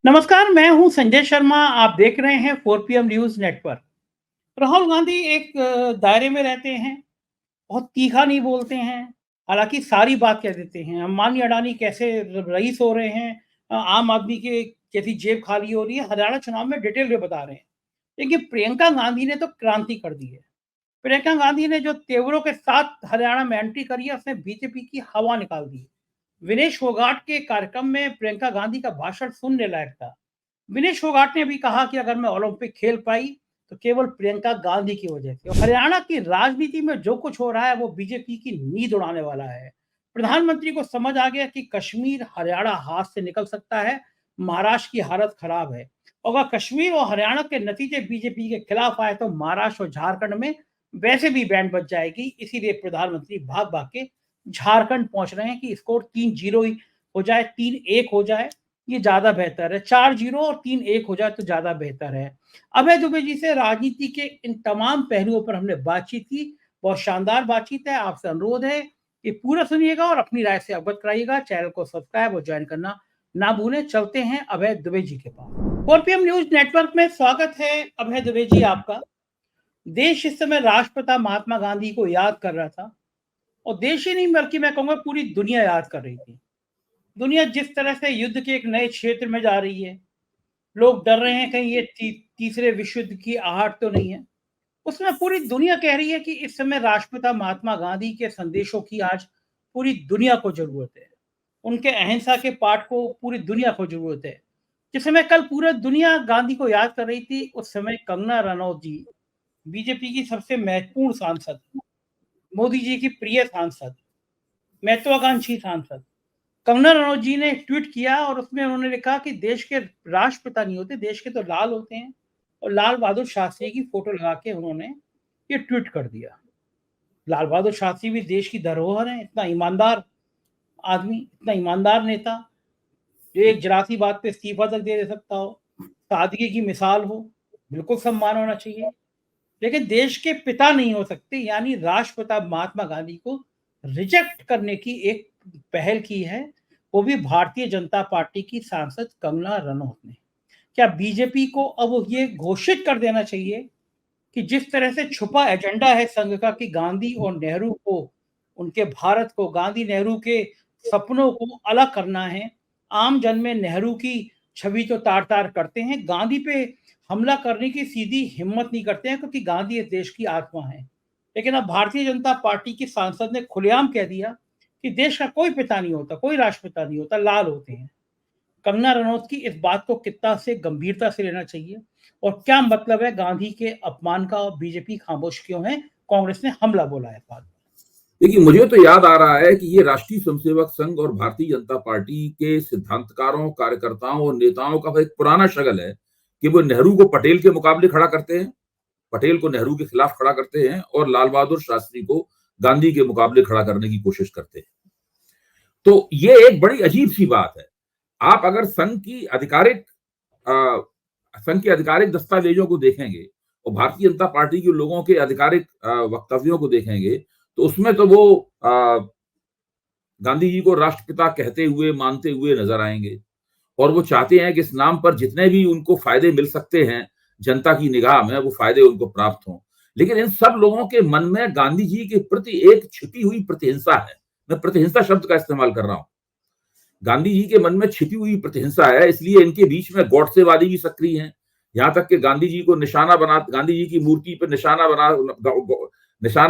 नमस्कार, मैं हूं संजय शर्मा। आप देख रहे हैं 4 PM news network. Rahul Gandhi एक दायरे में रहते हैं, बहुत तीखा नहीं बोलते हैं, हालाँकि सारी बात कह देते हैं। अंबानी अडानी कैसे र रईस हो रहे हैं, आम आदमी के कैसी जेब खाली हो रही है, हरियाणा चुनाव में डिटेल में बता रहे हैं। देखिए, प्रियंका गांधी ने तो क्रांति कर दी है। प्रियंका गांधी ने जो तेवरों के साथ हरियाणा में एंट्री करी है, उसने बीजेपी की हवा निकाल दी है। विनेश फोगाट के कार्यक्रम में प्रियंका गांधी का भाषण सुनने लायक था। विनेश फोगाट ने भी कहा कि अगर मैं ओलंपिक खेल पाई तो केवल प्रियंका गांधी की वजह से। और हरियाणा की राजनीति में जो कुछ हो रहा है वो बीजेपी की नींद उड़ाने वाला है। प्रधानमंत्री को समझ आ गया कि कश्मीर हरियाणा हाथ से निकल सकता है। महाराष्ट्र की हालत खराब है। अगर कश्मीर और हरियाणा के नतीजे बीजेपी के खिलाफ आए तो महाराष्ट्र और झारखंड में वैसे भी बैंड बच जाएगी। इसीलिए प्रधानमंत्री भाग भाग के झारखंड पहुंच रहे हैं कि स्कोर 3-0 ही हो जाए, 3-1 हो जाए, ये ज्यादा बेहतर है। 4-0 और 3-1 हो जाए तो ज्यादा बेहतर है। अभय दुबे जी से राजनीति के इन तमाम पहलुओं पर हमने बातचीत की। बहुत शानदार बातचीत है। आपसे अनुरोध है कि पूरा सुनिएगा और अपनी राय से अवगत कराइएगा। चैनल को सब्सक्राइब और ज्वाइन करना ना भूलें। चलते हैं अभय दुबे जी के पास। 4 PM न्यूज नेटवर्क में स्वागत है अभय दुबे जी आपका। देश इस समय राष्ट्रपिता महात्मा गांधी को याद कर रहा था, और देश ही नहीं बल्कि मैं कहूंगा पूरी दुनिया याद कर रही थी। दुनिया जिस तरह से युद्ध के एक नए क्षेत्र में जा रही है, लोग डर रहे हैं कहीं ये तीसरे विश्व युद्ध की आहट तो नहीं है। उसमें पूरी दुनिया कह रही है कि इस समय राष्ट्रपिता महात्मा गांधी के संदेशों की आज पूरी दुनिया को जरूरत है। उनके अहिंसा के पाठ को पूरी दुनिया को जरूरत है। जिस समय कल पूरा दुनिया गांधी को याद कर रही थी, उस समय कंगना रनौत जी, बीजेपी की सबसे महत्वपूर्ण सांसद, मोदी जी की प्रिय सांसद, महत्वाकांक्षी सांसद, कंगना रनौत जी ने एक ट्वीट किया और उसमें उन्होंने लिखा कि देश के राष्ट्रपिता नहीं होते, देश के तो लाल होते हैं। और लाल बहादुर शास्त्री की फोटो लगा के उन्होंने ये ट्वीट कर दिया। लाल बहादुर शास्त्री भी देश की धरोहर है। इतना ईमानदार आदमी, इतना ईमानदार नेता, जो एक जरा सी बात पे इस्तीफा तक दे सकता हो, सादगी की मिसाल हो, बिल्कुल सम्मान होना चाहिए। लेकिन देश के पिता नहीं हो सकते, यानी राष्ट्रपिता महात्मा गांधी को रिजेक्ट करने की एक पहल की है, वो भी भारतीय जनता पार्टी की सांसद कंगना रनौत ने। क्या बीजेपी को अब ये घोषित कर देना चाहिए कि जिस तरह से छुपा एजेंडा है संघ का कि गांधी और नेहरू को, उनके भारत को, गांधी नेहरू के सपनों को अलग करना है। आम जन में नेहरू की छवि तो तार तार करते हैं, गांधी पे हमला करने की सीधी हिम्मत नहीं करते हैं, क्योंकि गांधी इस देश की आत्मा है। लेकिन अब भारतीय जनता पार्टी की सांसद ने खुलेआम कह दिया कि देश का कोई पिता नहीं होता, कोई राष्ट्रपिता नहीं होता, लाल होते हैं। कंगना रनौत की इस बात को कितना से गंभीरता से लेना चाहिए, और क्या मतलब है गांधी के अपमान का, और बीजेपी खामोश क्यों है? कांग्रेस ने हमला बोला है बाद में। देखिए, मुझे तो याद आ रहा है कि ये राष्ट्रीय स्वयंसेवक संघ और भारतीय जनता पार्टी के सिद्धांतकारों, कार्यकर्ताओं और नेताओं का एक पुराना शगल है कि वो नेहरू को पटेल के मुकाबले खड़ा करते हैं, पटेल को नेहरू के खिलाफ खड़ा करते हैं और लाल बहादुर शास्त्री को गांधी के मुकाबले खड़ा करने की कोशिश करते हैं। तो ये एक बड़ी अजीब सी बात है। आप अगर संघ के आधिकारिक दस्तावेजों को देखेंगे और भारतीय जनता पार्टी के लोगों के आधिकारिक वक्तव्यों को देखेंगे, तो उसमें तो वो गांधी जी को राष्ट्रपिता कहते हुए, मानते हुए नजर आएंगे और वो चाहते हैं कि इस नाम पर जितने भी उनको फायदे मिल सकते हैं जनता की निगाह में, वो फायदे उनको प्राप्त हों। लेकिन इन सब लोगों के मन में गांधी जी के प्रति एक छिपी हुई प्रतिहिंसा है। मैं प्रतिहिंसा शब्द का इस्तेमाल कर रहा हूं। गांधी जी के मन में छिपी हुई प्रतिहिंसा है, इसलिए इनके बीच में गॉडसेवादी भी सक्रिय हैं। यहां तक कि गांधी जी को निशाना बना, गांधी जी की मूर्ति पर निशाना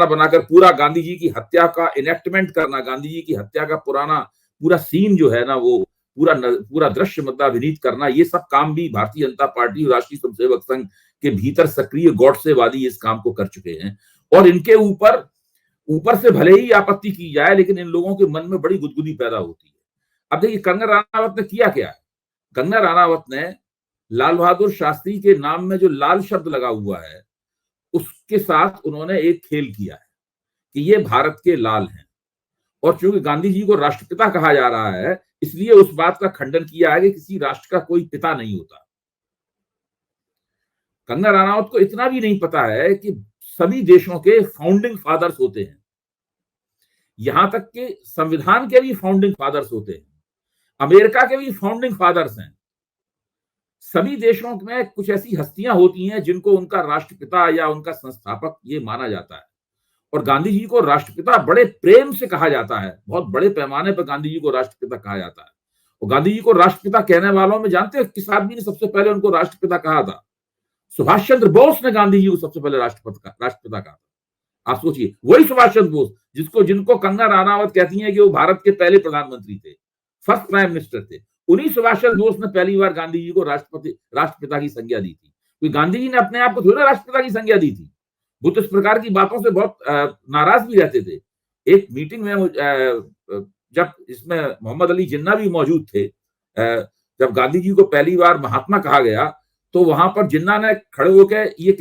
बनाकर पूरा गांधी जी की हत्या का इनेक्टमेंट करना, गांधी जी की हत्या का पूरा सीन जो है ना, वो पूरा दृश्य मतलब अभिनीत करना, ये सब काम भी भारतीय जनता पार्टी और राष्ट्रीय स्वयंसेवक संघ के भीतर सक्रिय गॉडसेवादी इस काम को कर चुके हैं। और इनके ऊपर ऊपर से भले ही आपत्ति की जाए, लेकिन इन लोगों के मन में बड़ी गुदगुदी पैदा होती है। अब देखिए, कंगना राणावत ने किया क्या है। कंगना राणावत ने लाल बहादुर शास्त्री के नाम में जो लाल शब्द लगा हुआ है, उसके साथ उन्होंने एक खेल किया है कि ये भारत के लाल हैं। और चूंकि गांधी जी को राष्ट्रपिता कहा जा रहा है, इसलिए उस बात का खंडन किया है कि किसी राष्ट्र का कोई पिता नहीं होता। कंगना राणावत को इतना भी नहीं पता है कि सभी देशों के फाउंडिंग फादर्स होते हैं, यहां तक कि संविधान के भी फाउंडिंग फादर्स होते हैं, अमेरिका के भी फाउंडिंग फादर्स हैं। सभी देशों में कुछ ऐसी हस्तियां होती हैं जिनको उनका राष्ट्रपिता या उनका संस्थापक ये माना जाता है, और गांधी जी को राष्ट्रपिता बड़े प्रेम से कहा जाता है। बहुत बड़े पैमाने पर गांधी जी को राष्ट्रपिता कहा जाता है। और गांधी जी को राष्ट्रपिता कहने वालों में जानते हैं किस आदमी ने सबसे पहले उनको राष्ट्रपिता कहा था? सुभाष चंद्र बोस ने गांधी जी को सबसे पहले राष्ट्रपिता कहा था। आप सोचिए, वही सुभाष चंद्र बोस जिनको कंगना रनावत कहती हैं कि वो भारत के पहले प्रधानमंत्री थे, फर्स्ट प्राइम मिनिस्टर थे, उन्हीं सुभाष चंद्र बोस ने पहली बार गांधी जी को राष्ट्रपिता की संज्ञा दी थी। कोई गांधी जी ने अपने आप को थोड़ा राष्ट्रपिता की संज्ञा दी थी। वो तो इस प्रकार की बातों से बहुत नाराज भी रहते थे। एक मीटिंग में जब इसमें मोहम्मद अली जिन्ना भी मौजूद थे, जब गांधी जी को पहली बार महात्मा कहा गया, तो वहां पर जिन्ना ने खड़े होकर ये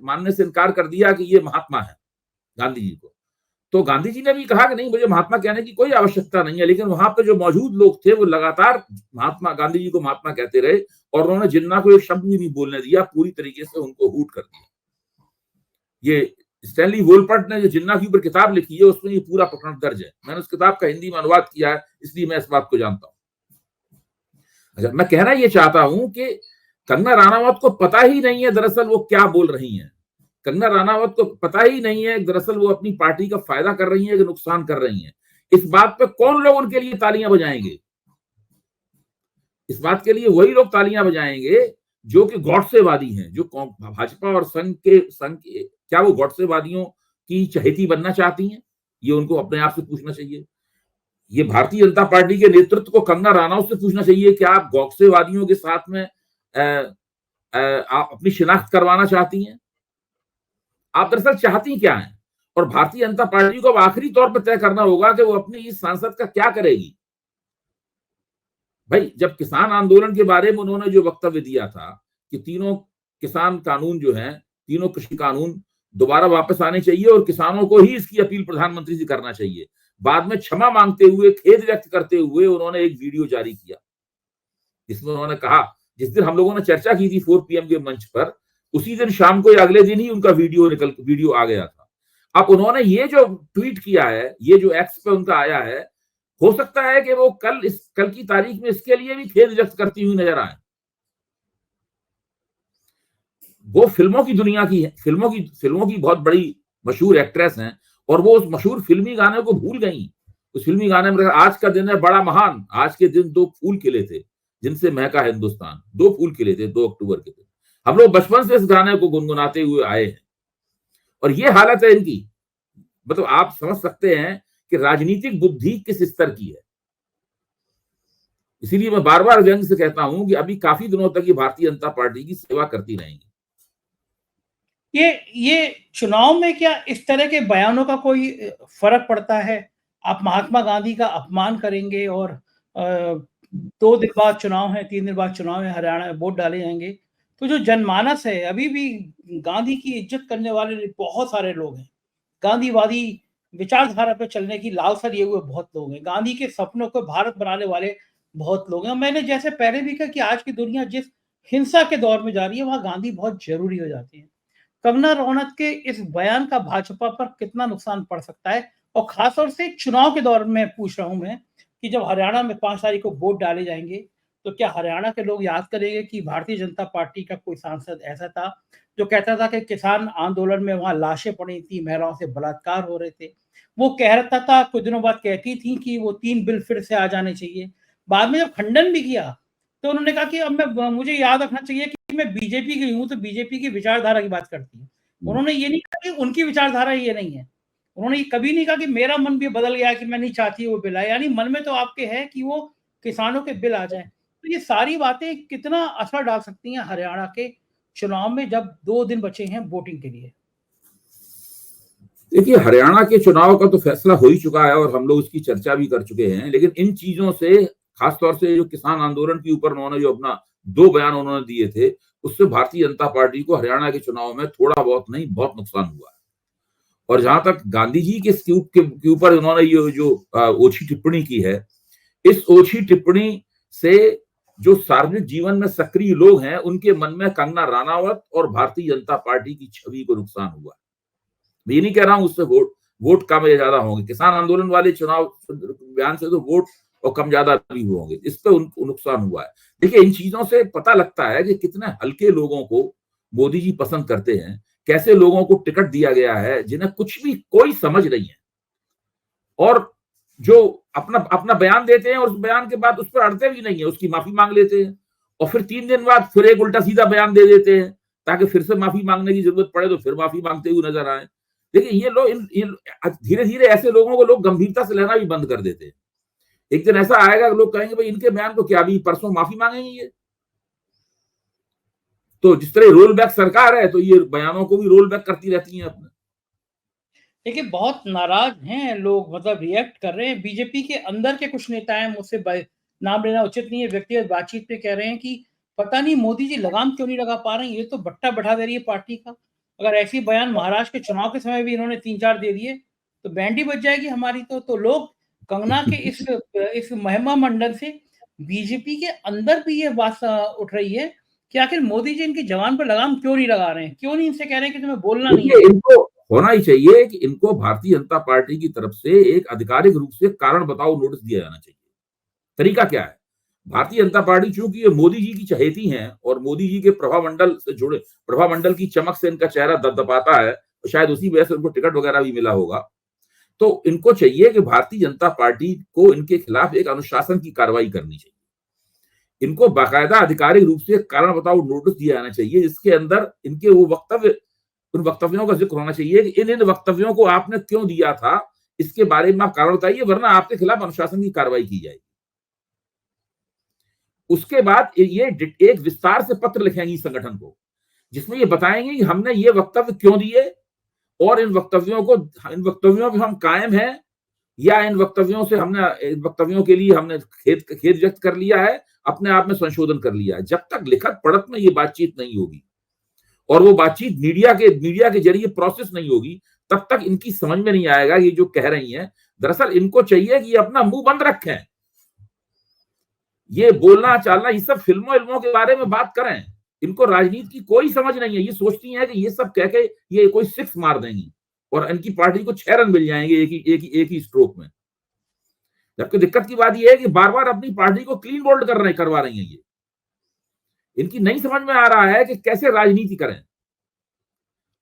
मानने से इनकार कर दिया कि ये महात्मा है गांधी जी को। तो गांधी जी ने भी कहा कि नहीं, मुझे महात्मा कहने की कोई आवश्यकता नहीं है, लेकिन वहां पे जो मौजूद लोग थे वो लगातार गांधी जी को महात्मा कहते रहे, और उन्होंने जिन्ना को एक शब्द भी नहीं बोलने दिया, पूरी तरीके से उनको हूट कर दिया। ये स्टैनली वोलपर्ट ने जो जिन्ना के ऊपर किताब लिखी है, उसमें ये पूरा प्रकरण दर्ज है। मैंने उस किताब का हिंदी में अनुवाद किया है, इसलिए मैं इस बात को जानता हूं। अच्छा, मैं कहना ये चाहता हूं कि कंगना रनावत को पता ही नहीं है दरअसल वो क्या बोल रही हैं। कंगना रनावत को पता ही नहीं है दरअसल वो अपनी पार्टी का फायदा कर रही है कि नुकसान कर रही हैं। इस बात पे कौन लोग उनके लिए तालियां बजाएंगे? इस बात के लिए वही लोग तालियां बजाएंगे जो कि गॉडसेवादी हैं, जो भाजपा और संघ के क्या वो गॉडसेवादियों की चहेती बनना चाहती हैं? ये उनको अपने आप से पूछना चाहिए। ये भारतीय जनता पार्टी के नेतृत्व को कंगना रनावत से पूछना चाहिए कि आप गॉडसेवादियों के साथ में आप अपनी शिनाख्त करवाना चाहती हैं? आप दरअसल चाहती क्या हैं? और भारतीय जनता पार्टी को अब आखिरी तौर पर तय करना होगा कि वो अपनी इस सांसद का क्या करेगी। भाई, जब किसान आंदोलन के बारे में उन्होंने जो वक्तव्य दिया था कि तीनों किसान कानून जो हैं, तीनों कृषि कानून दोबारा वापस आने चाहिए और किसानों को ही इसकी अपील प्रधानमंत्री से करना चाहिए, बाद में क्षमा मांगते हुए, खेद व्यक्त करते हुए उन्होंने एक वीडियो जारी किया, जिसमें उन्होंने कहा, जिस दिन हम लोगों ने चर्चा की थी 4 PM के मंच पर, उसी दिन शाम को या अगले दिन ही उनका वीडियो आ गया था। अब उन्होंने ये जो ट्वीट किया है, ये जो एक्स पे उनका आया है, हो सकता है कि वो कल की तारीख में इसके लिए भी खेद व्यक्त करती हुई नजर आए। वो फिल्मों की दुनिया की है, फिल्मों की बहुत बड़ी मशहूर एक्ट्रेस हैं, और वो उस मशहूर फिल्मी गाने को भूल गई। उस फिल्मी गाने में आज का दिन है बड़ा महान, आज के दिन 2 फूल खिले थे जिनसे महका हिंदुस्तान, 2 फूल खिले थे 2 अक्टूबर के दिन। हम लोग बचपन से इस गाने को गुनगुनाते हुए आए हैं, और ये हालत है इनकी। मतलब आप समझ सकते हैं कि राजनीतिक बुद्धि किस स्तर की है। इसीलिए मैं बार बार व्यंग से कहता हूं कि अभी काफी दिनों तक ये भारतीय जनता पार्टी की सेवा करती रहेंगी। ये चुनाव में क्या इस तरह के बयानों का कोई फर्क पड़ता है? आप महात्मा गांधी का अपमान करेंगे और 2 दिन बाद चुनाव है, 3 दिन बाद चुनाव है, हरियाणा में वोट डाले जाएंगे, तो जो जनमानस है, अभी भी गांधी की इज्जत करने वाले बहुत सारे लोग हैं, गांधीवादी विचारधारा पे चलने की लालसा लिए हुए बहुत लोग हैं, गांधी के सपनों को भारत बनाने वाले बहुत लोग हैं। मैंने जैसे पहले भी कहा कि आज की दुनिया जिस हिंसा के दौर में जा रही है, वहां गांधी बहुत जरूरी हो जाती है। कंगना रनौत के इस बयान का भाजपा पर कितना नुकसान पड़ सकता है? और खासतौर से चुनाव के दौर में पूछ रहा हूं मैं कि जब हरियाणा में 5 तारीख को वोट डाले जाएंगे, तो क्या हरियाणा के लोग याद करेंगे कि भारतीय जनता पार्टी का कोई सांसद ऐसा था जो कहता था कि किसान आंदोलन में वहां लाशें पड़ी थी, महिलाओं से बलात्कार हो रहे थे। वो कह रहा था, कुछ दिनों बाद कहती थी कि वो 3 बिल फिर से आ जाने चाहिए। बाद में जब खंडन भी किया, तो उन्होंने कहा कि मुझे याद रखना चाहिए कि मैं बीजेपी की हूं, तो बीजेपी की विचारधारा की बात करती है। उन्होंने ये नहीं कहा कि उनकी विचारधारा ये नहीं है। उन्होंने ये कभी नहीं कहा कि मेरा मन भी बदल गया कि मैं नहीं चाहती वो बिल आए, यानी मन में तो आपके है कि वो किसानों के बिल आ जाएं। तो ये सारी बातें कितना असर डाल सकती हैं हरियाणा के चुनाव में, जब 2 दिन बचे हैं वोटिंग के लिए? देखिए, हरियाणा के चुनाव का तो फैसला हो ही चुका है और हम लोग उसकी चर्चा भी कर चुके हैं, लेकिन इन चीजों से, खासतौर से जो किसान आंदोलन के ऊपर उन्होंने जो अपना 2 बयान उन्होंने दिए थे, उससे भारतीय जनता पार्टी को हरियाणा के चुनाव में थोड़ा बहुत नहीं, बहुत नुकसान हुआ है। और जहां तक गांधी जी के ऊपर उन्होंने ये जो ओछी टिप्पणी की है, इस ओछी टिप्पणी से जो सार्वजनिक जीवन में सक्रिय लोग हैं, उनके मन में कंगना रनावत और भारतीय जनता पार्टी की छवि को नुकसान हुआ। मैं ये नहीं कह रहा हूं उससे वोट कम या ज्यादा होंगे। किसान आंदोलन वाले चुनाव बयान से तो वोट और कम ज्यादा भी हुए होंगे, इस पे उनको नुकसान हुआ है। देखिए, इन चीजों से पता लगता है कि कितने हल्के लोगों को मोदी जी पसंद करते हैं, कैसे लोगों को टिकट दिया गया है जिन्हें कुछ भी कोई समझ नहीं है, और जो अपना अपना बयान देते हैं और उस बयान के बाद उस पर अड़ते भी नहीं है, उसकी माफी मांग लेते हैं और फिर 3 दिन बाद फिर एक उल्टा सीधा बयान दे देते हैं ताकि फिर से माफी मांगने की जरूरत पड़े तो फिर माफी मांगते हुए नजर आए। देखिए, ये लोग धीरे धीरे ऐसे लोगों को लोग गंभीरता से लेना भी बंद कर देते हैं। एक दिन ऐसा आएगा कि लोग कहेंगे भाई इनके बयान को क्या अभी परसों माफी मांगेंगे ये। तो जिस तरह रोल बैक सरकार है तो ये बयानों को भी रोल बैक करती रहती है अपने। देखिए, बहुत नाराज हैं लोग, मतलब रिएक्ट कर रहे हैं। बीजेपी के अंदर के कुछ नेता हैं, मुझसे नाम लेना उचित नहीं है, व्यक्तिगत बातचीत पे कह रहे हैं कि पता नहीं मोदी जी लगाम क्यों नहीं लगा पा रहे हैं, ये तो बट्टा बढ़ा दे रही है पार्टी का। अगर ऐसी बयान महाराष्ट्र के चुनाव के समय भी इन्होंने 3-4 दे दिए तो बैंड ही बज जाएगी हमारी। तो लोग कंगना के इस महिमा मंडल से बीजेपी के अंदर भी ये बात उठ रही है कि आखिर मोदी जी इनकी जवान पर लगाम क्यों नहीं लगा रहे हैं, क्यों नहीं इनसे कह रहे हैं कि तुम्हें बोलना नहीं है। इनको होना ही चाहिए कि इनको भारतीय जनता पार्टी की तरफ से एक आधिकारिक रूप से कारण बताओ नोटिस दिया जाना चाहिए। तरीका क्या है? भारतीय जनता पार्टी चूंकि ये मोदी जी की चहेती हैं और मोदी जी के प्रभामंडल से जुड़े, प्रभामंडल की चमक से इनका चेहरा दपदपाता है, तो शायद उसी वजह से उनको टिकट वगैरह भी मिला होगा। तो इनको चाहिए कि भारतीय जनता पार्टी को इनके खिलाफ एक अनुशासन की कार्रवाई करनी चाहिए। इनको बाकायदा आधिकारिक रूप से कारण बताओ नोटिस दिया जाना चाहिए, जिसके अंदर इनके वो वक्तव्य, उन वक्तव्यों का जिक्र होना चाहिए कि इन वक्तव्यों को आपने क्यों दिया था, इसके बारे में आप कारण बताइए, वरना आपके खिलाफ अनुशासन की कार्रवाई की जाएगी। उसके बाद ये एक विस्तार से पत्र लिखेंगी संगठन को, जिसमें ये बताएंगे कि हमने ये वक्तव्य क्यों दिए और इन वक्तव्यों पे हम कायम हैं या इन वक्तव्यों के लिए हमने खेद व्यक्त कर लिया है, अपने आप में संशोधन कर लिया है। जब तक लिखत पढ़त में ये बातचीत नहीं होगी और वो बातचीत मीडिया के जरिए प्रोसेस नहीं होगी, तब तक इनकी समझ में नहीं आएगा ये जो कह रही हैं। दरअसल इनको चाहिए कि ये अपना मुंह बंद रखें, ये बोलना चालना, ये सब फिल्मों के बारे में बात करें। इनको राजनीति की कोई समझ नहीं है। ये सोचती हैं कि ये सब कह के ये कोई 6 मार देंगी और इनकी पार्टी को 6 रन मिल जाएंगे एक ही स्ट्रोक में। जबकि दिक्कत की बात यह है कि बार बार अपनी पार्टी को क्लीन बोल्ड करवा रही हैं। ये इनकी नहीं समझ में आ रहा है कि कैसे राजनीति करें।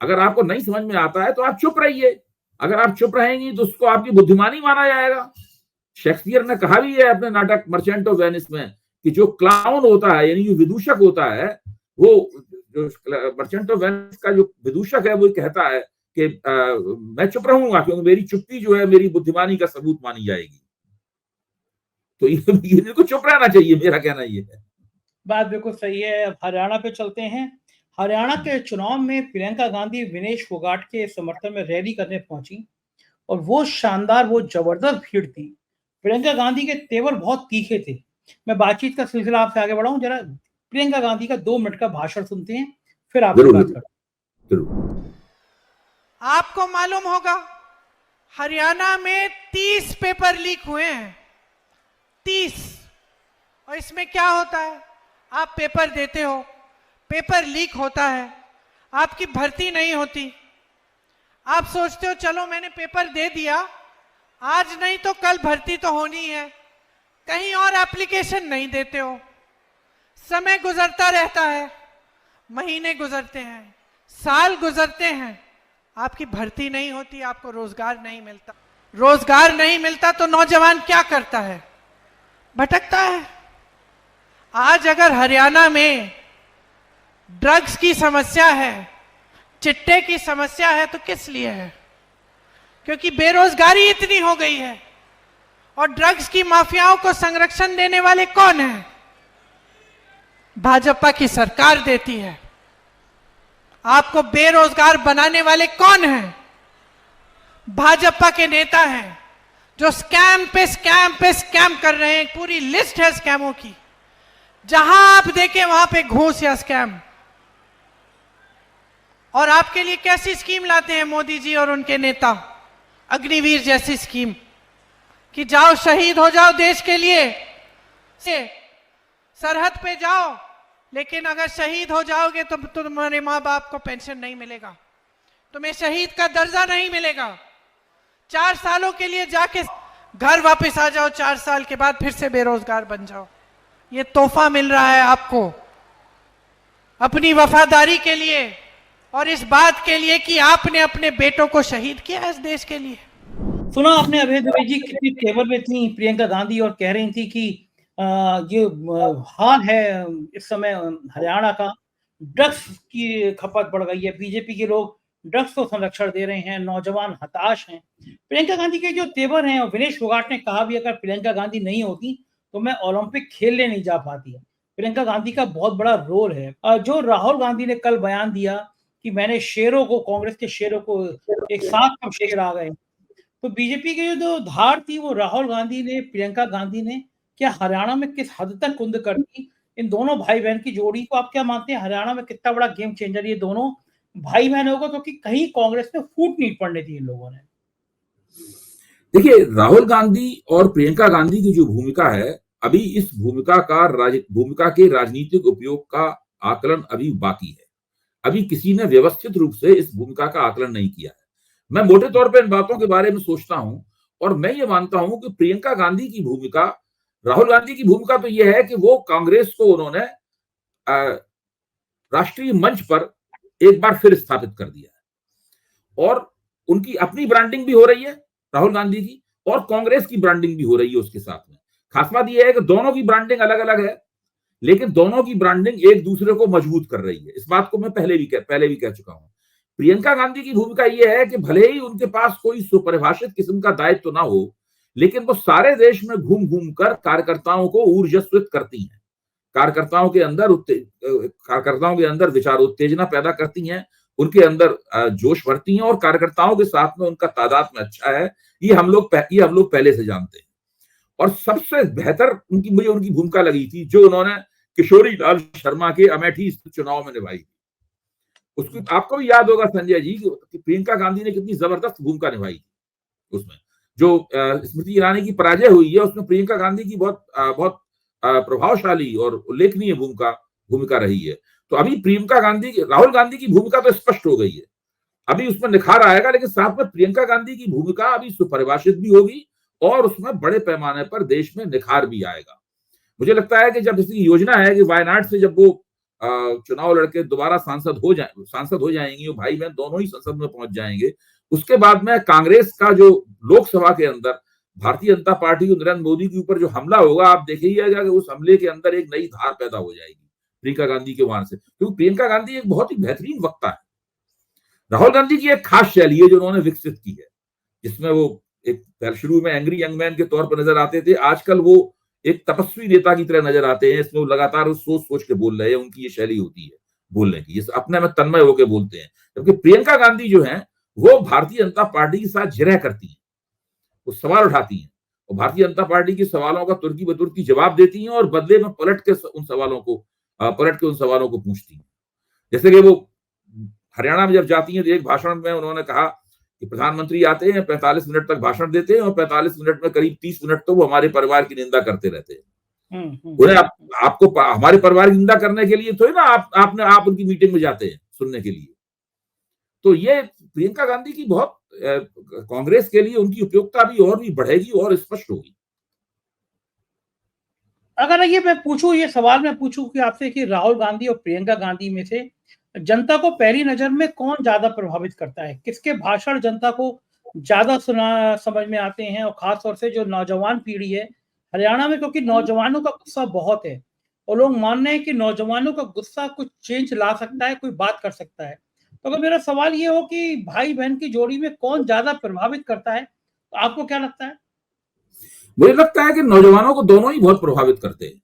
अगर आपको नहीं समझ में आता है तो आप चुप रहिए। अगर आप चुप रहेंगी तो उसको आपकी बुद्धिमानी माना जाएगा। शेक्सपियर ने कहा भी है अपने नाटक मर्चेंट ऑफ वेनिस में कि जो क्लाउन होता है, यानी जो विदूषक होता है, वो जो मर्चेंट ऑफ वेनिस का जो विदूषक है वो कहता है कि मैं चुप रहूंगा क्योंकि मेरी चुप्पी जो है मेरी बुद्धिमानी का सबूत मानी जाएगी। तो इनको चुप रहना चाहिए, मेरा कहना ये है। बात बिल्कुल सही है। अब हरियाणा पे चलते हैं। हरियाणा के चुनाव में प्रियंका गांधी विनेश फोगाट के समर्थन में रैली करने पहुंची और वो शानदार, वो जबरदस्त भीड़ थी। प्रियंका गांधी के तेवर बहुत तीखे थे। मैं बातचीत का सिलसिला आपसे आगे बढ़ाऊं, जरा प्रियंका गांधी का 2 मिनट का भाषण सुनते हैं, फिर आपसे बात करते हैं। आपको मालूम होगा हरियाणा में 30 पेपर लीक हुए हैं, 30। और इसमें क्या होता है, आप पेपर देते हो, पेपर लीक होता है, आपकी भर्ती नहीं होती। आप सोचते हो चलो मैंने पेपर दे दिया, आज नहीं तो कल भर्ती तो होनी है, कहीं और एप्लीकेशन नहीं देते हो। समय गुजरता रहता है, महीने गुजरते हैं, साल गुजरते हैं, आपकी भर्ती नहीं होती, आपको रोजगार नहीं मिलता। रोजगार नहीं मिलता तो नौजवान क्या करता है, भटकता है। आज अगर हरियाणा में ड्रग्स की समस्या है, चिट्टे की समस्या है, तो किस लिए है? क्योंकि बेरोजगारी इतनी हो गई है। और ड्रग्स की माफियाओं को संरक्षण देने वाले कौन हैं? भाजपा की सरकार देती है। आपको बेरोजगार बनाने वाले कौन हैं? भाजपा के नेता हैं जो स्कैम पे स्कैम कर रहे हैं। पूरी लिस्ट है स्कैमों की, जहां आप देखें वहां पे घूस या स्कैम। और आपके लिए कैसी स्कीम लाते हैं मोदी जी और उनके नेता? अग्निवीर जैसी स्कीम कि जाओ शहीद हो जाओ देश के लिए, सरहद पे जाओ, लेकिन अगर शहीद हो जाओगे तो तुम्हारे माँ बाप को पेंशन नहीं मिलेगा, तुम्हें शहीद का दर्जा नहीं मिलेगा। 4 सालों के लिए जाके घर वापस आ जाओ, 4 साल के बाद फिर से बेरोजगार बन जाओ। ये तोहफा मिल रहा है आपको अपनी वफादारी के लिए और इस बात के लिए कि आपने अपने बेटों को शहीद किया इस देश के लिए। सुना आपने अभय दुबे जी कितनी तेवर में थी प्रियंका गांधी और कह रही थी कि ये हाल है इस समय हरियाणा का, ड्रग्स की खपत बढ़ गई है, बीजेपी के लोग ड्रग्स को संरक्षण दे रहे हैं, नौजवान हताश हैं। प्रियंका गांधी के जो तेवर हैं, विनेश फोगाट ने कहा भी अगर प्रियंका गांधी नहीं होती तो मैं ओलंपिक खेलने नहीं जा पाती। प्रियंका गांधी का बहुत बड़ा रोल है। जो राहुल गांधी ने कल बयान दिया कि मैंने शेरों को, कांग्रेस के शेरों को एक साथ कब शेर आ गए, तो बीजेपी की जो धार थी वो राहुल गांधी ने, प्रियंका गांधी ने क्या हरियाणा में किस हद तक कुंद कर दी। इन दोनों भाई बहन की जोड़ी को आप क्या मानते हैं, हरियाणा में कितना बड़ा गेम चेंजर ये दोनों भाई बहन होगा, क्योंकि कहीं कांग्रेस में फूट नहीं पड़ने थी इन लोगों ने। देखिए, राहुल गांधी और प्रियंका गांधी की जो भूमिका है, अभी इस भूमिका के राजनीतिक उपयोग का आकलन अभी बाकी है। अभी किसी ने व्यवस्थित रूप से इस भूमिका का आकलन नहीं किया है। मैं मोटे तौर पर इन बातों के बारे में सोचता हूं और मैं ये मानता हूं कि प्रियंका गांधी की भूमिका, राहुल गांधी की भूमिका तो यह है कि वो कांग्रेस को उन्होंने राष्ट्रीय मंच पर एक बार फिर स्थापित कर दिया है और उनकी अपनी ब्रांडिंग भी हो रही है राहुल गांधी की, और कांग्रेस की ब्रांडिंग भी हो रही है उसके साथ में। खास बात यह है कि दोनों की ब्रांडिंग अलग अलग है, लेकिन दोनों की ब्रांडिंग एक दूसरे को मजबूत कर रही है। इस बात को मैं पहले भी कह चुका हूं। प्रियंका गांधी की भूमिका यह है कि भले ही उनके पास कोई सुपरिभाषित किस्म का दायित्व ना हो, लेकिन वो सारे देश में घूम घूम कर कार्यकर्ताओं को ऊर्जस्वित करती हैं, कार्यकर्ताओं के अंदर विचारोत्तेजना पैदा करती हैं, उनके अंदर जोश भरती हैं और कार्यकर्ताओं के साथ में उनका तादाद में अच्छा है, ये हम लोग पहले से जानते हैं। और सबसे बेहतर मुझे उनकी भूमिका लगी थी जो उन्होंने किशोरी लाल शर्मा के अमेठी चुनाव में निभाई थी। उसको आपको भी याद होगा संजय जी कि प्रियंका गांधी ने कितनी जबरदस्त भूमिका निभाई थी उसमें। जो स्मृति ईरानी की पराजय हुई है उसमें प्रियंका गांधी की बहुत प्रभावशाली और उल्लेखनीय भूमिका रही है। तो अभी राहुल गांधी की भूमिका तो स्पष्ट हो गई है, अभी उसमें निखार आएगा, लेकिन साथ में प्रियंका गांधी की भूमिका अभी सुपरिभाषित भी होगी और उसमें बड़े पैमाने पर देश में निखार भी आएगा। मुझे लगता है कि जब इसकी योजना है कि वायनाड से जब वो चुनाव लड़के दोबारा सांसद हो जाएंगी, वो भाई बहन दोनों ही संसद में पहुंच जाएंगे, उसके बाद में कांग्रेस का जो लोकसभा के अंदर भारतीय जनता पार्टी और नरेंद्र मोदी के ऊपर जो हमला होगा, आप देखिएगा कि उस हमले के अंदर एक नई धार पैदा हो जाएगी प्रियंका गांधी के वहां से, क्योंकि प्रियंका गांधी एक बहुत ही बेहतरीन वक्ता है। राहुल गांधी की एक खास शैली है जो उन्होंने विकसित की है, जिसमें वो एक शुरू में एंग्री यंग मैन के तौर पर नजर आते थे, आजकल वो एक तपस्वी नेता की तरह नजर आते हैं। इसमें वो लगातार सोच के बोल रहे हैं, उनकी ये शैली होती है बोलने की, ये अपने में तन्मय होकर बोलते हैं। जबकि प्रियंका गांधी जो है वो भारतीय जनता पार्टी के साथ जिरह करती हैं, वो सवाल उठाती हैं और भारतीय जनता पार्टी के सवालों का तुर्की बतुर्की जवाब देती हैं और बदले में पलट के उन सवालों को पूछती हैं। जैसे कि वो हरियाणा में जब जाती हैं तो एक भाषण में उन्होंने कहा कि प्रधानमंत्री आते हैं, 45 मिनट तक भाषण देते हैं और 45 मिनट में करीब 30 मिनट तो वो हमारे परिवार की निंदा करते रहते हैं। उन्हें आपको हमारे परिवार की निंदा करने के लिए थोड़ी ना आप उनकी मीटिंग में जाते हैं सुनने के लिए। तो ये प्रियंका गांधी की बहुत कांग्रेस के लिए उनकी उपयोगिता भी और भी बढ़ेगी और स्पष्ट होगी। अगर ये सवाल मैं पूछूं कि आपसे कि राहुल गांधी और प्रियंका गांधी में से जनता को पहली नजर में कौन ज्यादा प्रभावित करता है, किसके भाषण जनता को ज्यादा समझ में आते हैं, और खास तौर से जो नौजवान पीढ़ी है हरियाणा में, क्योंकि नौजवानों का गुस्सा बहुत है और लोग मान रहे हैं कि नौजवानों का गुस्सा कुछ चेंज ला सकता है, कोई बात कर सकता है। तो अगर मेरा सवाल ये हो कि भाई बहन की जोड़ी में कौन ज्यादा प्रभावित करता है, तो आपको क्या लगता है? मुझे लगता है कि नौजवानों को दोनों ही बहुत प्रभावित करते हैं।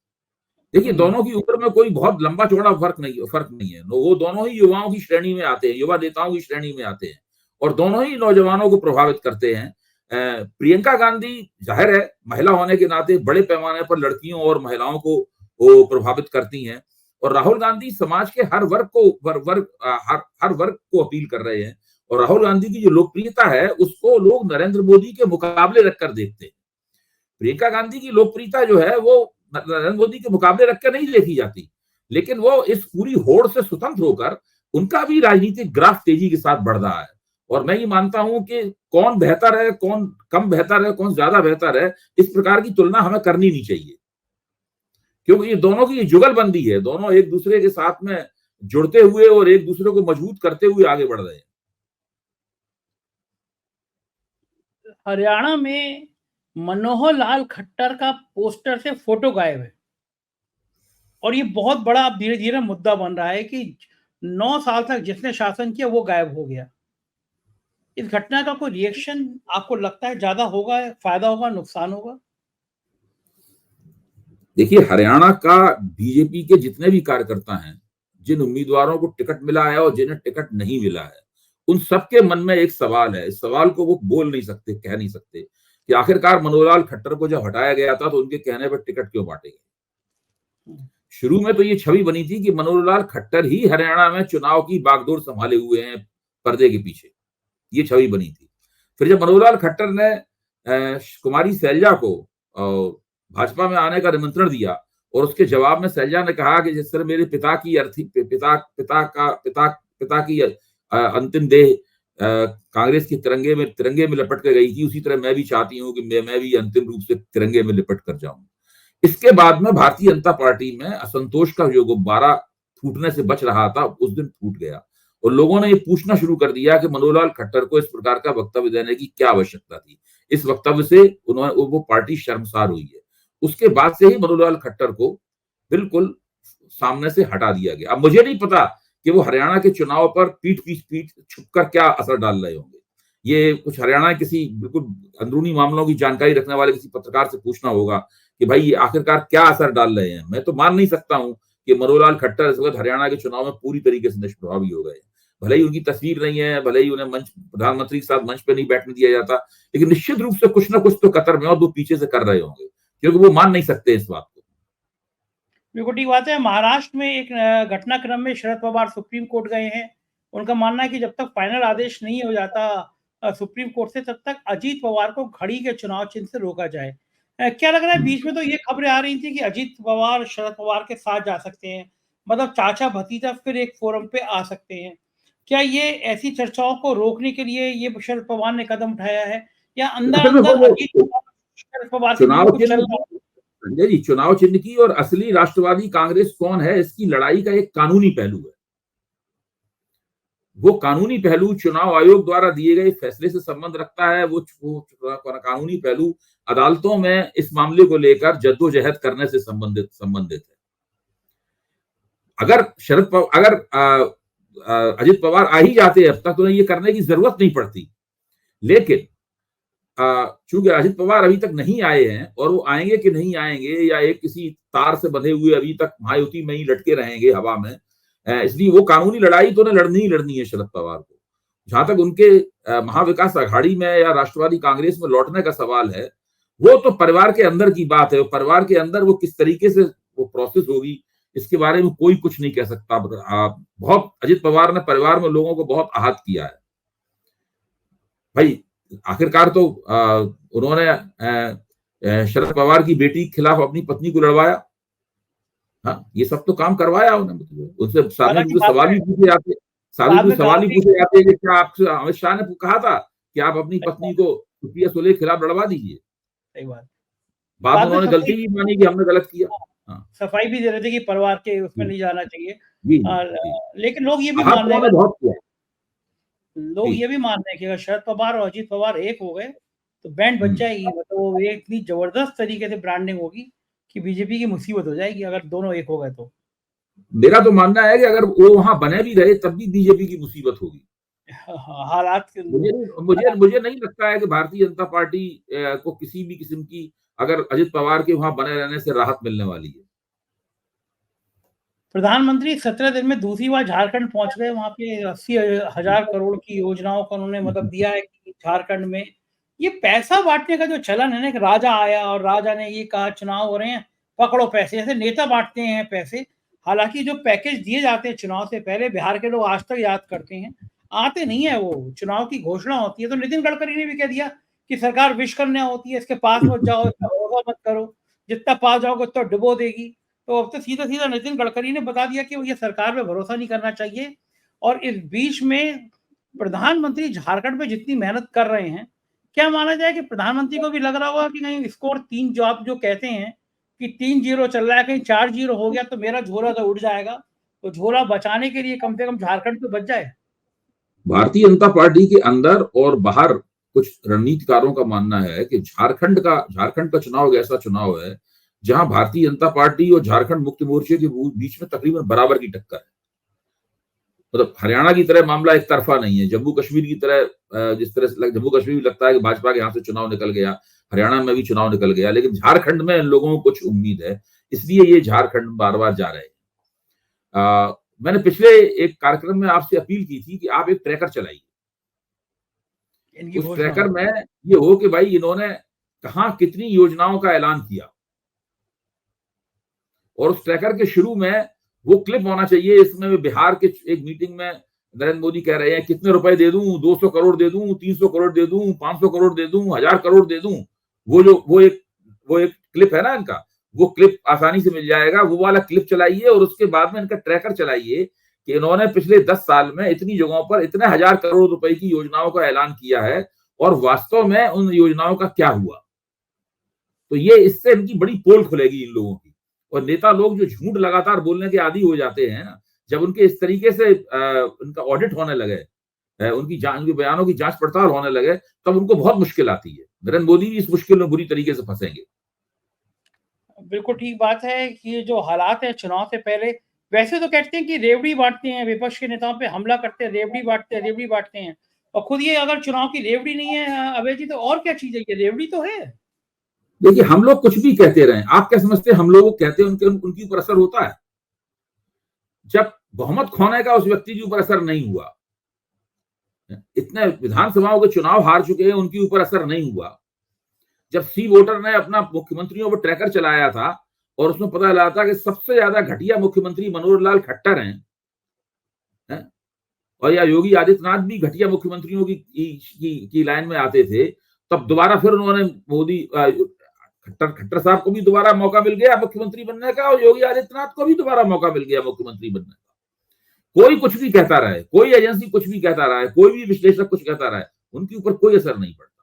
देखिए, दोनों की उम्र में कोई बहुत लंबा चौड़ा फर्क नहीं है। वो दोनों ही युवाओं की श्रेणी में आते हैं, युवा नेताओं की श्रेणी में आते हैं और दोनों ही नौजवानों को प्रभावित करते हैं। प्रियंका गांधी जाहिर है महिला होने के नाते बड़े पैमाने पर लड़कियों और महिलाओं को वो प्रभावित करती हैं, और राहुल गांधी समाज के हर वर्ग को अपील कर रहे हैं। और राहुल गांधी की जो लोकप्रियता है उसको लोग नरेंद्र मोदी के मुकाबले रखकर देखते हैं। प्रियंका गांधी की लोकप्रियता जो है वो नरेंद्र मोदी के मुकाबले रखकर नहीं देखी जाती, लेकिन वो इस पूरी होड़ से स्वतंत्र होकर उनका भी राजनीतिक ग्राफ तेजी के साथ बढ़ रहा है और मैं ये मानता हूं कि कौन बेहतर है, कौन कम बेहतर है, कौन ज्यादा बेहतर है, इस प्रकार की तुलना हमें करनी नहीं चाहिए, क्योंकि ये दोनों की जुगलबंदी है, दोनों एक दूसरे के साथ में जुड़ते हुए और एक दूसरे को मजबूत करते हुए आगे बढ़ रहे हैं। हरियाणा में मनोहर लाल खट्टर का पोस्टर से फोटो गायब है और ये बहुत बड़ा अब धीरे-धीरे मुद्दा बन रहा है कि 9 साल तक जिसने शासन किया वो गायब हो गया। इस घटना का कोई रिएक्शन आपको लगता है ज़्यादा होगा, फ़ायदा होगा, नुकसान होगा? देखिए, हरियाणा का बीजेपी के जितने भी कार्यकर्ता हैं, जिन उम्मीदवारों को टिकट मिला है और जिन्हें टिकट नहीं मिला है, उन सबके मन में एक सवाल है। इस सवाल को वो बोल नहीं सकते, कह नहीं सकते कि आखिरकार मनोहर लाल खट्टर को जब हटाया गया था तो उनके कहने पर टिकट क्यों बांटे गए। शुरू में तो ये छवि बनी थी कि मनोहर लाल खट्टर ही हरियाणा में चुनाव की बागडोर संभाले हुए हैं पर्दे के पीछे, ये छवि बनी थी। फिर जब मनोहर लाल खट्टर ने कुमारी शैलजा को भाजपा में आने का निमंत्रण दिया और उसके जवाब में शैलजा ने कहा कि जिस तरह मेरे पिता की अर्थी पिता की अंतिम देह कांग्रेस के तिरंगे में लपट कर गई थी, उसी तरह मैं भी चाहती हूँ कि मैं भी अंतिम रूप से तिरंगे में लिपट कर जाऊं। इसके बाद में भारतीय जनता पार्टी में असंतोष का जो गुब्बारा फूटने से बच रहा था, उस दिन फूट गया और लोगों ने ये पूछना शुरू कर दिया कि मनोहर लाल खट्टर को इस प्रकार का वक्तव्य देने की क्या आवश्यकता थी। इस वक्तव्य से वो पार्टी शर्मसार हुई है। उसके बाद से ही मनोहर लाल खट्टर को बिल्कुल सामने से हटा दिया गया। अब मुझे नहीं पता कि वो हरियाणा के चुनाव पर पीठ छुपकर क्या असर डाल रहे होंगे। ये कुछ हरियाणा किसी बिल्कुल अंदरूनी मामलों की जानकारी रखने वाले किसी पत्रकार से पूछना होगा कि भाई ये आखिरकार क्या असर डाल रहे हैं। मैं तो मान नहीं सकता हूं कि मनोहर लाल खट्टर इस वक्त हरियाणा के चुनाव में पूरी तरीके से निष्प्रभावी हो गए। भले ही उनकी तस्वीर नहीं है, भले ही उन्हें प्रधानमंत्री के साथ मंच पे नहीं बैठने दिया जाता, लेकिन निश्चित रूप से कुछ ना कुछ तो कतर में और वो पीछे से कर रहे होंगे, क्योंकि वो मान नहीं सकते इस बात को। बिल्कुल ठीक बात है। महाराष्ट्र में एक घटनाक्रम में शरद पवार सुप्रीम कोर्ट गए हैं। उनका मानना है कि जब तक फाइनल आदेश नहीं हो जाता सुप्रीम कोर्ट से, तब तक अजीत पवार को घड़ी के चुनाव चिन्ह से रोका जाए। क्या लग रहा है, बीच में तो ये खबरें आ रही थी कि अजीत पवार शरद पवार के साथ जा सकते हैं, मतलब चाचा भतीजा फिर एक फोरम पे आ सकते हैं। क्या ये ऐसी चर्चाओं को रोकने के लिए ये शरद पवार ने कदम उठाया है, या अंदर-अंदर अजीत पवार शरद पवार के बीच में चुनाव कुछ चल चिन्ह रहा है? संजय जी, चुनाव चिन्ह की और असली राष्ट्रवादी कांग्रेस कौन है, इसकी लड़ाई का एक कानूनी पहलू है। वो कानूनी पहलू चुनाव आयोग द्वारा दिए गए फैसले से संबंध रखता है। वो कानूनी पहलू अदालतों में इस मामले को लेकर जद्दोजहद करने से संबंधित है। अगर अजित पवार आ ही जाते अब तक तो उन्हें ये करने की जरूरत नहीं पड़ती, लेकिन चूंकि अजित पवार अभी तक नहीं आए हैं और वो आएंगे कि नहीं आएंगे, या एक किसी तार से बंधे हुए अभी तक महायुति में ही लटके रहेंगे हवा में, इसलिए वो कानूनी लड़ाई तो उन्हें लड़नी है शरद पवार को। जहां तक उनके महाविकास अघाड़ी में या राष्ट्रवादी कांग्रेस में लौटने का सवाल है, वो तो परिवार के अंदर की बात है। परिवार के अंदर वो किस तरीके से वो प्रोसेस होगी, इसके बारे में कोई कुछ नहीं कह सकता। बहुत अजित पवार ने परिवार में लोगों को बहुत आहत किया है भाई। आखिरकार तो उन्होंने शरद पवार की बेटी के खिलाफ अपनी पत्नी को लड़वाया। हाँ, ये सब तो काम करवाया उन्होंने। उनसे सामने सवाल भी पूछे जाते हैं कि क्या आपसे अमित शाह ने कहा था कि आप अपनी पत्नी को सुप्रिया सुले के खिलाफ लड़वा दीजिए। सही बात। बाद में उन्होंने गलती भी मानी कि हमने गलत किया। हाँ, सफाई भी दे रहे थे कि परिवार के उसमें नहीं जाना चाहिए। लेकिन लोग ये भी मान रहे हैं, बहुत किया। लोग ये भी मान रहे हैं कि अगर शरद पवार और अजीत पवार एक हो गए तो बैंड बच जाएगी। मतलब ये इतनी जबरदस्त तरीके से ब्रांडिंग होगी कि बीजेपी की मुसीबत हो जाएगी अगर दोनों एक हो गए तो। मेरा तो मानना है कि अगर वो वहां बने भी रहे तब भी बीजेपी की मुसीबत होगी। हालात मुझे नहीं लगता है कि भारतीय जनता पार्टी को किसी भी किस्म की, अगर अजित पवार के वहां बने रहने से राहत मिलने वाली है। प्रधानमंत्री 17 दिन में दूसरी बार झारखंड पहुंच गए। वहां पे 80,000 करोड़ की योजनाओं का उन्होंने मतलब दिया है कि झारखंड में ये पैसा बांटने का जो चलन है ना, कि राजा आया और राजा ने ये कहा चुनाव हो रहे हैं, पकड़ो पैसे, जैसे नेता बांटते हैं पैसे। हालांकि जो पैकेज दिए जाते हैं चुनाव से पहले, बिहार के लोग आज तक याद करते हैं, आते नहीं है। वो चुनाव की घोषणा होती है तो नितिन गडकरी ने भी कह दिया कि सरकार विश्वकन्या होती है, इसके पास मत जाओ, इसका भरोसा मत करो, जितना पास जाओगे उतना डुबो देगी। तो अब तो सीधा सीधा नितिन गडकरी ने बता दिया कि ये सरकार पे भरोसा नहीं करना चाहिए। और इस बीच में प्रधानमंत्री झारखंड में जितनी मेहनत कर रहे हैं, क्या माना जाए कि प्रधानमंत्री को भी लग रहा होगा कि नहीं स्कोर 3 जो आप जो कहते हैं कि 3-0 चल रहा है, कहीं 4-0 हो गया तो मेरा झोला तो उड़ जाएगा, तो झोला बचाने के लिए कम से कम झारखंड तो बच जाए। भारतीय जनता पार्टी के अंदर और बाहर कुछ रणनीतिकारों का मानना है कि झारखंड का चुनाव एक ऐसा चुनाव है जहां भारतीय जनता पार्टी और झारखंड मुक्ति मोर्चे के बीच में तकरीबन बराबर की टक्कर है। मतलब हरियाणा की तरह मामला एक तरफा नहीं है, जम्मू कश्मीर की तरह जिस तरह से जम्मू कश्मीर में लगता है कि भाजपा के यहाँ से चुनाव निकल गया, हरियाणा में भी चुनाव निकल गया, लेकिन झारखंड में इन लोगों को कुछ उम्मीद है, इसलिए ये झारखंड बार बार जा रहे हैं। मैंने पिछले एक कार्यक्रम में आपसे अपील की थी कि आप एक ट्रैकर चलाइए, उस ट्रैकर में ये हो कि भाई इन्होंने कहां कितनी योजनाओं का ऐलान किया, और उस ट्रैकर के शुरू में वो क्लिप होना चाहिए। इसमें बिहार के एक मीटिंग में नरेंद्र मोदी कह रहे हैं कितने रुपए दे दूं, 200 करोड़ दे दूं, 300 करोड़ दे दूं, 500 करोड़ दे दूं, 1000 करोड़ दे दूं। वो एक क्लिप है ना इनका, वो क्लिप आसानी से मिल जाएगा, वो वाला क्लिप चलाइए और उसके बाद में इनका ट्रैकर चलाइए कि इन्होंने पिछले 10 साल में इतनी जगहों पर इतने 1000 करोड़ रुपए की योजनाओं का ऐलान किया है और वास्तव में उन योजनाओं का क्या हुआ। तो ये इससे इनकी बड़ी पोल खुलेगी इन लोगों की। और नेता लोग जो झूठ लगातार बोलने के आदी हो जाते हैं ना, जब उनके इस तरीके से उनका ऑडिट होने लगे, उनके बयानों की जांच पड़ताल होने लगे, तब उनको बहुत मुश्किल आती है। नरेंद्र मोदी भी इस मुश्किल में बुरी तरीके से फंसेंगे। बिल्कुल ठीक बात है कि ये जो हालात है चुनाव से पहले, वैसे तो कहते हैं कि रेवड़ी बांटते हैं, विपक्ष के नेताओं पे हमला करते हैं, रेवड़ी बांटते हैं, और खुद ये अगर चुनाव की रेवड़ी नहीं है अभय जी, तो और क्या चीज है, ये रेवड़ी तो है। देखिए, हम लोग कुछ भी कहते रहे, आप क्या समझते हैं हम लोग कहते हैं उनके ऊपर असर होता है? जब बहुमत खोने का उस व्यक्ति के ऊपर असर नहीं हुआ, इतने विधानसभाओं के चुनाव हार चुके हैं, उनके ऊपर असर नहीं हुआ। जब सी वोटर ने अपना मुख्यमंत्रियों पर ट्रैकर चलाया था और उसमें पता लगा था कि सबसे ज्यादा घटिया मुख्यमंत्री मनोहर लाल खट्टर हैं, और या योगी आदित्यनाथ भी घटिया मुख्यमंत्रियों की लाइन में आते थे, तब दोबारा फिर उन्होंने मोदी खट्टर साहब को भी दोबारा मौका मिल गया मुख्यमंत्री बनने का, और योगी आदित्यनाथ को भी दोबारा मौका मिल गया मुख्यमंत्री बनने का। कोई कुछ भी कहता रहे, कोई एजेंसी कुछ भी कहता रहा है, कोई भी विश्लेषक कुछ कहता रहा है, उनके ऊपर कोई असर नहीं पड़ता।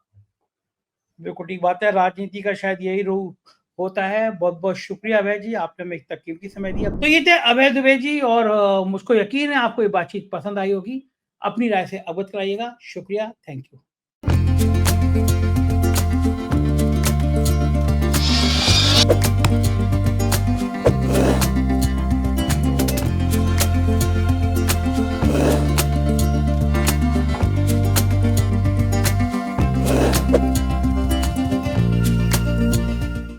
बिल्कुल ठीक बात है, राजनीति का शायद यही रूप होता है। बहुत बहुत शुक्रिया अभय जी, आपने हमें इतना कीमती समय दिया। तो ये थे अभय दुबे जी, और मुझको यकीन है आपको ये बातचीत पसंद आई होगी। अपनी राय से अवगत कराइएगा। शुक्रिया, थैंक यू।